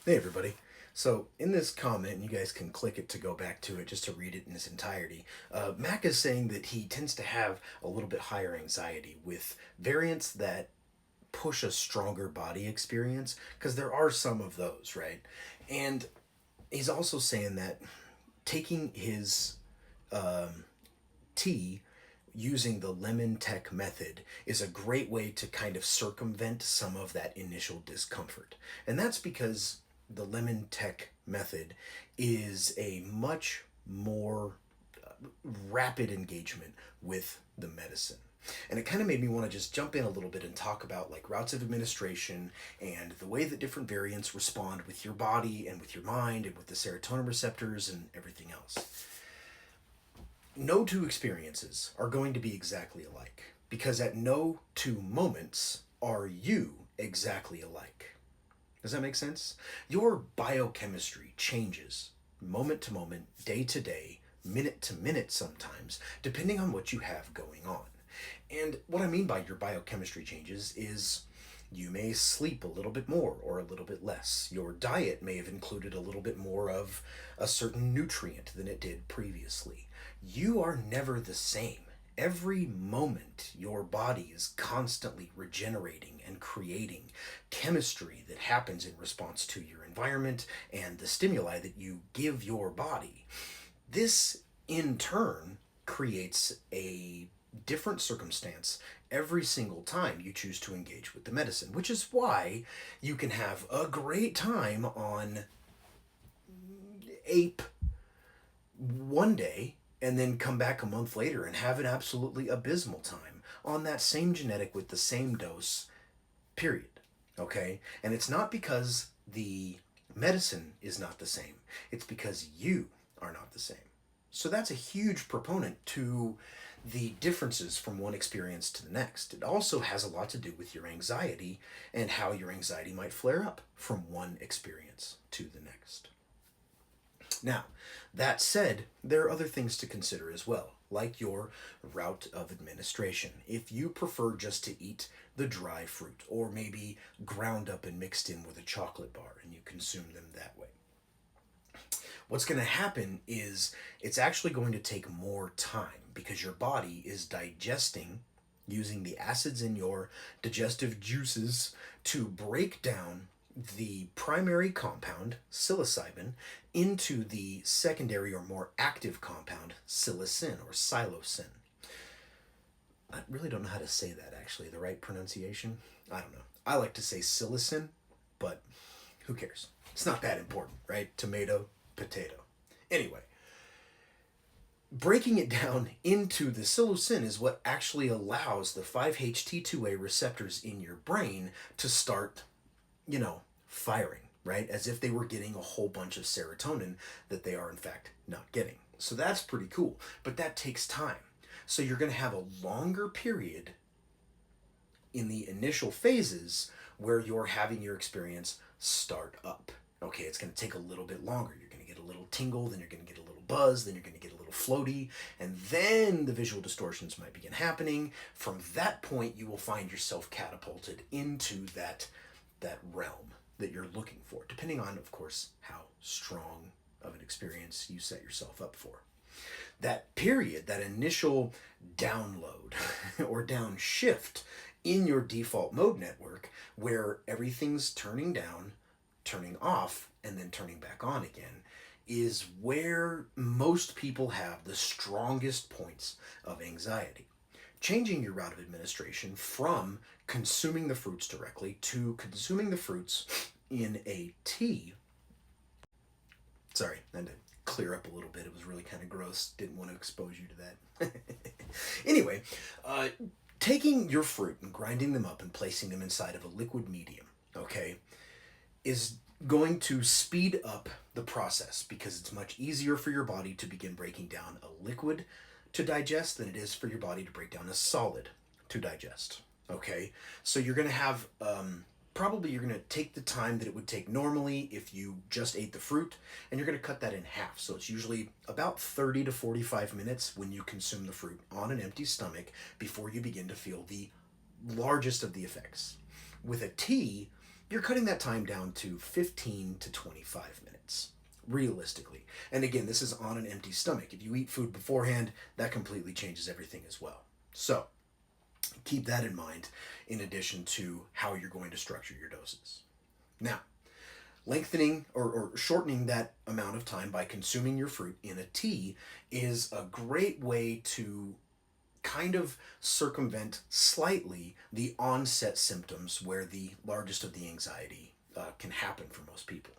Hey everybody. So in this comment, and you guys can click it to go back to it just to read it in its entirety. Mac is saying that he tends to have a little bit higher anxiety with variants that push a stronger body experience, because there are some of those, right? And he's also saying that taking his tea using the lemon tech method is a great way to kind of circumvent some of that initial discomfort. And that's because the lemon tech method is a much more rapid engagement with the medicine. And it kind of made me want to just jump in a little bit and talk about like routes of administration and the way that different variants respond with your body and with your mind and with the serotonin receptors and everything else. No two experiences are going to be exactly alike because at no two moments are you exactly alike. Does that make sense? Your biochemistry changes moment to moment, day to day, minute to minute sometimes, depending on what you have going on. And what I mean by your biochemistry changes is you may sleep a little bit more or a little bit less. Your diet may have included a little bit more of a certain nutrient than it did previously. You are never the same. Every moment, your body is constantly regenerating and creating chemistry that happens in response to your environment and the stimuli that you give your body. This, in turn, creates a different circumstance every single time you choose to engage with the medicine, which is why you can have a great time on ape one day and then come back a month later and have an absolutely abysmal time on that same genetic with the same dose, period. Okay? And it's not because the medicine is not the same, it's because you are not the same. So that's a huge proponent to the differences from one experience to the next. It also has a lot to do with your anxiety and how your anxiety might flare up from one experience to the next. Now, that said, there are other things to consider as well, like your route of administration. If you prefer just to eat the dry fruit, or maybe ground up and mixed in with a chocolate bar, and you consume them that way, what's going to happen is it's actually going to take more time because your body is digesting using the acids in your digestive juices to break down the primary compound, psilocybin, into the secondary or more active compound, psilocin or psilocin. I really don't know how to say that actually, the right pronunciation. I don't know. I like to say psilocin, but who cares? It's not that important, right? Tomato, potato. Anyway, breaking it down into the psilocin is what actually allows the 5-HT2A receptors in your brain to start, firing, right? As if they were getting a whole bunch of serotonin that they are in fact not getting. So that's pretty cool, but that takes time. So you're going to have a longer period in the initial phases where you're having your experience start up. Okay, it's going to take a little bit longer. You're going to get a little tingle, then you're going to get a little buzz, then you're going to get a little floaty, and then the visual distortions might begin happening. From that point, you will find yourself catapulted into that realm that you're looking for, depending on, of course, how strong of an experience you set yourself up for. That period, that initial download or downshift in your default mode network, where everything's turning down, turning off, and then turning back on again, is where most people have the strongest points of anxiety. Changing your route of administration from consuming the fruits directly to consuming the fruits in a tea. Sorry, I had to clear up a little bit. It was really kind of gross. Didn't want to expose you to that. Anyway, taking your fruit and grinding them up and placing them inside of a liquid medium, okay, is going to speed up the process because it's much easier for your body to begin breaking down a liquid to digest than it is for your body to break down a solid to digest. Okay, so you're going to have probably you're going to take the time that it would take normally if you just ate the fruit, and you're going to cut that in half. So it's usually about 30 to 45 minutes when you consume the fruit on an empty stomach before you begin to feel the largest of the effects. With a tea, you're cutting that time down to 15 to 25 minutes, realistically. And again, this is on an empty stomach. If you eat food beforehand, that completely changes everything as well. So keep that in mind in addition to how you're going to structure your doses. Now, lengthening or shortening that amount of time by consuming your fruit in a tea is a great way to kind of circumvent slightly the onset symptoms where the largest of the anxiety can happen for most people.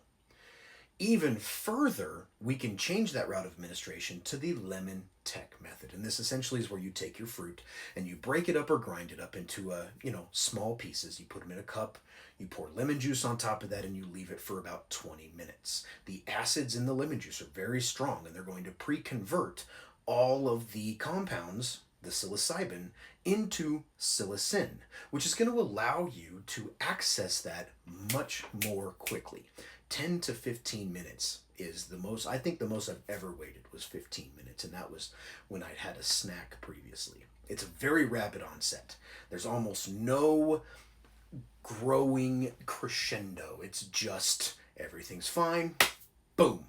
Even further, we can change that route of administration to the lemon tech method. And this essentially is where you take your fruit and you break it up or grind it up into small pieces. You put them in a cup, you pour lemon juice on top of that, and you leave it for about 20 minutes. The acids in the lemon juice are very strong, and they're going to pre-convert all of the compounds, the psilocybin, into psilocin, which is going to allow you to access that much more quickly. 10 to 15 minutes is the most, I think the most I've ever waited was 15 minutes, and that was when I'd had a snack previously. It's a very rapid onset. There's almost no growing crescendo. It's just everything's fine, boom,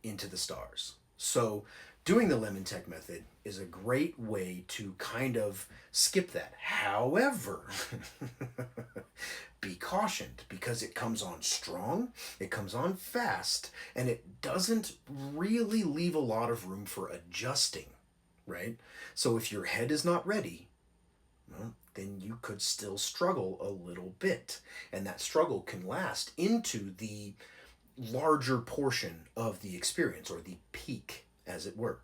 into the stars. So doing the lemon tech method is a great way to kind of skip that. However, be cautioned because it comes on strong, it comes on fast, and it doesn't really leave a lot of room for adjusting, right? So if your head is not ready, well, then you could still struggle a little bit. And that struggle can last into the larger portion of the experience, or the peak, as it were.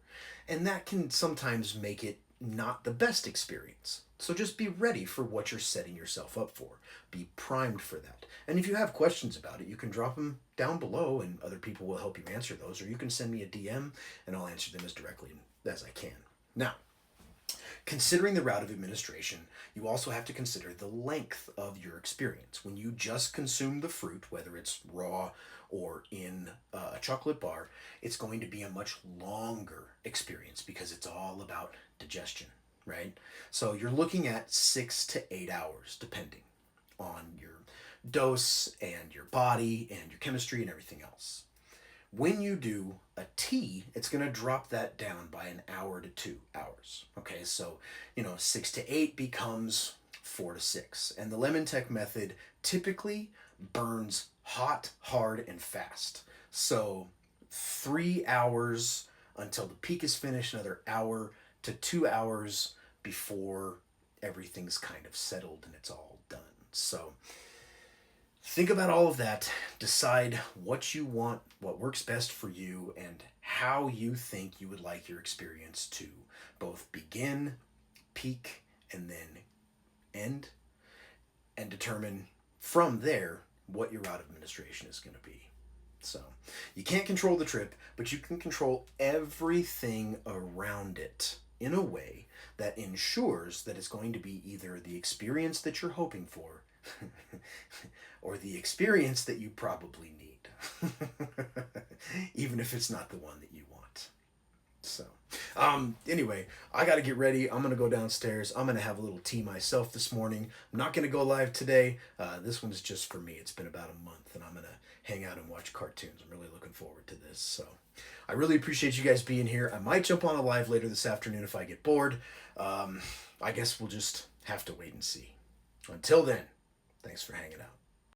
And that can sometimes make it not the best experience. So just be ready for what you're setting yourself up for. Be primed for that. And if you have questions about it, you can drop them down below and other people will help you answer those. Or you can send me a DM and I'll answer them as directly as I can. Now, considering the route of administration, you also have to consider the length of your experience. When you just consume the fruit, whether it's raw or in a chocolate bar, it's going to be a much longer experience because it's all about digestion, right? So you're looking at 6 to 8 hours, depending on your dose and your body and your chemistry and everything else. When you do a tea, it's going to drop that down by an hour to 2 hours. Okay, so 6 to 8 becomes 4 to 6. And the lemon tech method typically burns hot, hard, and fast. So 3 hours until the peak is finished, another hour to 2 hours before everything's kind of settled and it's all done. So think about all of that, decide what you want, what works best for you, and how you think you would like your experience to both begin, peak, and then end, and determine from there what your route of administration is going to be. So you can't control the trip, but you can control everything around it in a way that ensures that it's going to be either the experience that you're hoping for or the experience that you probably need, even if it's not the one that you want. So, anyway, I got to get ready. I'm going to go downstairs. I'm going to have a little tea myself this morning. I'm not going to go live today. This one's just for me. It's been about a month, and I'm going to hang out and watch cartoons. I'm really looking forward to this. So, I really appreciate you guys being here. I might jump on a live later this afternoon if I get bored. I guess we'll just have to wait and see. Until then, thanks for hanging out.